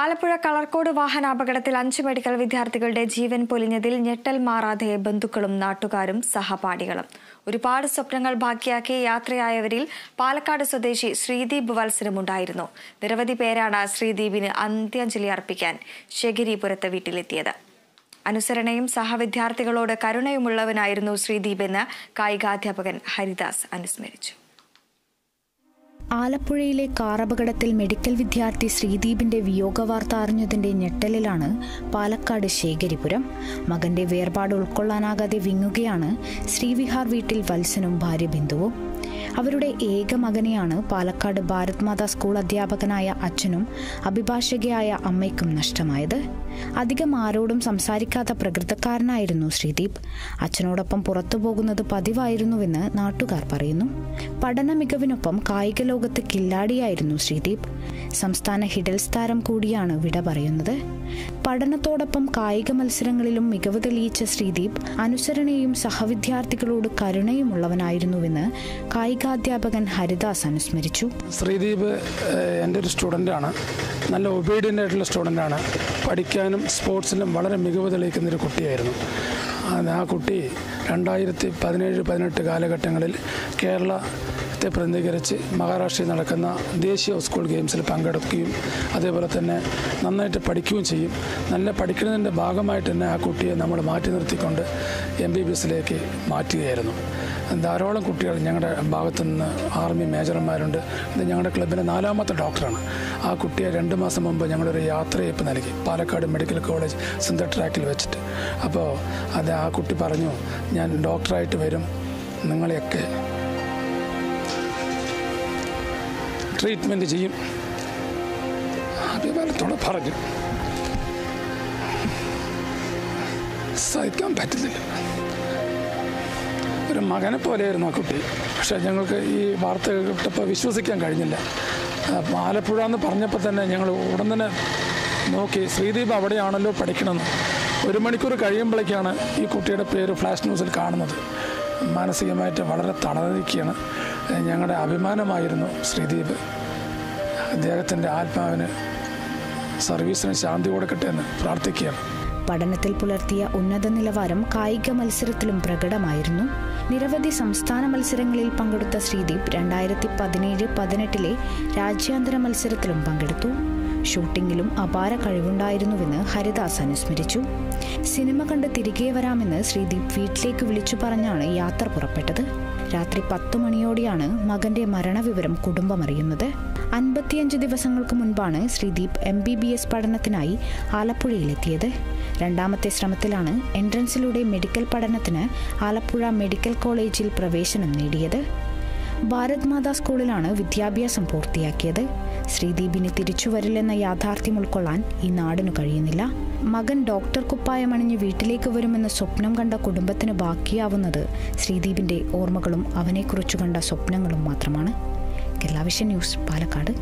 ആലപ്പുഴ കളർക്കോട് വാഹനാപകടത്തിൽ 5 മെഡിക്കൽ വിദ്യാർത്ഥികളുടെ ജീവൻ പൊലിഞ്ഞതിൽ ഞെട്ടൽ മാറാതെ ബന്ധുക്കളും നാട്ടുകാരും സഹപാഠികളും. ഒരുപാട് സ്വപ്നങ്ങൾ ബാക്കിയാക്കി യാത്രയായവരിൽ പാലക്കാട് സ്വദേശി ശ്രീദീപ് വത്സരമുണ്ടായിരുന്നു. നിരവധി പേരാണ് ശ്രീദീപിന് അന്ത്യാഞ്ജലി അർപ്പിക്കാൻ ശേഖരിപുരത്ത് വീട്ടിലെത്തിയത്. അനുസരണയും സഹവിദ്യാർത്ഥികളോട് കരുണയുമുള്ളവനായിരുന്നു ശ്രീദീപ് എന്ന് കായികാധ്യാപകൻ ഹരിദാസ് അനുസ്മരിച്ചു. ആലപ്പുഴയിലെ കാറപകടത്തിൽ മെഡിക്കൽ വിദ്യാർത്ഥി ശ്രീദീപിന്റെ വിയോഗവാർത്ത അറിഞ്ഞതിന്റെ ഞെട്ടലിലാണ് പാലക്കാട് ശേഖരിപുരം. മകന്റെ വേർപാട് ഉൾക്കൊള്ളാനാകാതെ വിങ്ങുകയാണ് ശ്രീവിഹാർ വീട്ടിൽ വത്സനും ഭാര്യ ബിന്ദുവും. അവരുടെ ഏക മകനെയാണ് പാലക്കാട് ഭാരത് മാതാ സ്കൂൾ അധ്യാപകനായ അച്ഛനും അഭിഭാഷകയായ അമ്മയ്ക്കും നഷ്ടമായത്. അധികം ആരോടും സംസാരിക്കാത്ത പ്രകൃതക്കാരനായിരുന്നു ശ്രീദീപ്. അച്ഛനോടൊപ്പം പുറത്തു പോകുന്നത് പതിവായിരുന്നുവെന്ന് നാട്ടുകാർ പറയുന്നു. പഠന മികവിനൊപ്പം കായിക ലോകത്ത് കില്ലാടിയായിരുന്നു ശ്രീദീപ്. സംസ്ഥാന ഹിഡൽസ് താരം കൂടിയാണ് വിട പറയുന്നത്. പഠനത്തോടൊപ്പം കായിക മത്സരങ്ങളിലും മികവ് തെളിയിച്ച ശ്രീദീപ് അനുസരണയും സഹവിദ്യാർത്ഥികളോട് കരുണയുമുള്ളവനായിരുന്നുവെന്ന് കായികാധ്യാപകൻ ഹരിദാസ് അനുസ്മരിച്ചു. ശ്രീദീപ് എൻ്റെ ഒരു സ്റ്റുഡൻ്റാണ്. നല്ല ഒബീഡിയൻ്റ് ആയിട്ടുള്ള സ്റ്റുഡൻ്റാണ്. പഠിക്കാനും സ്പോർട്സിലും വളരെ മികവ് തെളിയിക്കുന്നൊരു കുട്ടിയായിരുന്നു. ആ കുട്ടി 2017-18 കാലഘട്ടങ്ങളിൽ കേരളത്തെ പ്രതിനിധീകരിച്ച് മഹാരാഷ്ട്രയിൽ നടക്കുന്ന ദേശീയ സ്കൂൾ ഗെയിംസിൽ പങ്കെടുക്കുകയും അതേപോലെ തന്നെ നന്നായിട്ട് പഠിക്കുകയും ചെയ്യും. നല്ല പഠിക്കുന്നതിൻ്റെ ഭാഗമായിട്ട് തന്നെ ആ കുട്ടിയെ നമ്മൾ മാറ്റി നിർത്തിക്കൊണ്ട് MBBSയിലേക്ക് മാറ്റുകയായിരുന്നു. ധാരാളം കുട്ടികൾ ഞങ്ങളുടെ ഭാഗത്തു നിന്ന് ആർമി മേജർമാരുണ്ട്. ഇത് ഞങ്ങളുടെ ക്ലബിൻ്റെ 4ാമത്തെ ഡോക്ടറാണ്. ആ കുട്ടിയെ 2 മാസം മുമ്പ് ഞങ്ങളൊരു യാത്രയപ്പ് നൽകി പാലക്കാട് മെഡിക്കൽ കോളേജ് സിന്തർ ട്രാക്കിൽ വെച്ചിട്ട്. അപ്പോൾ ആ കുട്ടി പറഞ്ഞു, ഞാൻ ഡോക്ടറായിട്ട് വരും, നിങ്ങളെയൊക്കെ ട്രീറ്റ്മെൻറ്റ് ചെയ്യും. അഭിമാനത്തോടെ പറഞ്ഞു. സഹിക്കാൻ പറ്റുന്നില്ല. ഒരു മകനെ പോലെയായിരുന്നു ആ കുട്ടി. പക്ഷേ ഞങ്ങൾക്ക് ഈ വാർത്ത കേട്ടപ്പോൾ വിശ്വസിക്കാൻ കഴിഞ്ഞില്ല. ആലപ്പുഴ എന്ന് പറഞ്ഞപ്പോൾ തന്നെ ഞങ്ങൾ ഉടൻ തന്നെ നോക്കി, ശ്രീദീപ് അവിടെയാണല്ലോ പഠിക്കണമെന്ന്. 1 മണിക്കൂർ കഴിയുമ്പോഴേക്കാണ് ഈ കുട്ടിയുടെ പേര് ഫ്ലാഷ് ന്യൂസിൽ കാണുന്നത്. മാനസികമായിട്ട് വളരെ തളർന്നിരിക്കുകയാണ്. ഞങ്ങളുടെ അഭിമാനമായിരുന്നു ശ്രീദീപ്. അദ്ദേഹത്തിൻ്റെ ആത്മാവിന് സർവീസിന് ശാന്തി കൊടുക്കട്ടെ എന്ന് പ്രാർത്ഥിക്കുകയാണ്. പഠനത്തിൽ പുലർത്തിയ ഉന്നത നിലവാരം കായിക മത്സരത്തിലും പ്രകടമായിരുന്നു. നിരവധി സംസ്ഥാന മത്സരങ്ങളിൽ പങ്കെടുത്ത ശ്രീദീപ് 2017-18 രാജ്യാന്തര മത്സരത്തിലും പങ്കെടുത്തു. ഷൂട്ടിങ്ങിലും അപാര കഴിവുണ്ടായിരുന്നുവെന്ന് ഹരിദാസ് അനുസ്മരിച്ചു. സിനിമ കണ്ട് തിരികെ വരാമെന്ന് ശ്രീദീപ് വീട്ടിലേക്ക് വിളിച്ചു പറഞ്ഞാണ് യാത്ര പുറപ്പെട്ടത്. രാത്രി 10 മണിയോടെയാണ് മകന്റെ മരണവിവരം കുടുംബമറിയുന്നത്. 55 ദിവസങ്ങൾക്ക് മുൻപാണ് ശ്രീദീപ് MBBS പഠനത്തിനായി ആലപ്പുഴയിലെത്തിയത്. 2ാമത്തെ ശ്രമത്തിലാണ് എൻട്രൻസിലൂടെ മെഡിക്കൽ പഠനത്തിന് ആലപ്പുഴ മെഡിക്കൽ കോളേജിൽ പ്രവേശനം നേടിയത്. ഭാരത് മാതാ സ്കൂളിലാണ് വിദ്യാഭ്യാസം പൂർത്തിയാക്കിയത്. ശ്രീദീപിന് തിരിച്ചുവരില്ലെന്ന യാഥാർത്ഥ്യം ഉൾക്കൊള്ളാൻ ഈ നാടിനു കഴിയുന്നില്ല. മകൻ ഡോക്ടർ കുപ്പായമണിഞ്ഞ് വീട്ടിലേക്ക് വരുമെന്ന് സ്വപ്നം കണ്ട കുടുംബത്തിന് ബാക്കിയാവുന്നത് ശ്രീദീപിന്റെ ഓർമ്മകളും അവനെക്കുറിച്ചു കണ്ട സ്വപ്നങ്ങളും മാത്രമാണ്. Kerala vision news, Palakkad.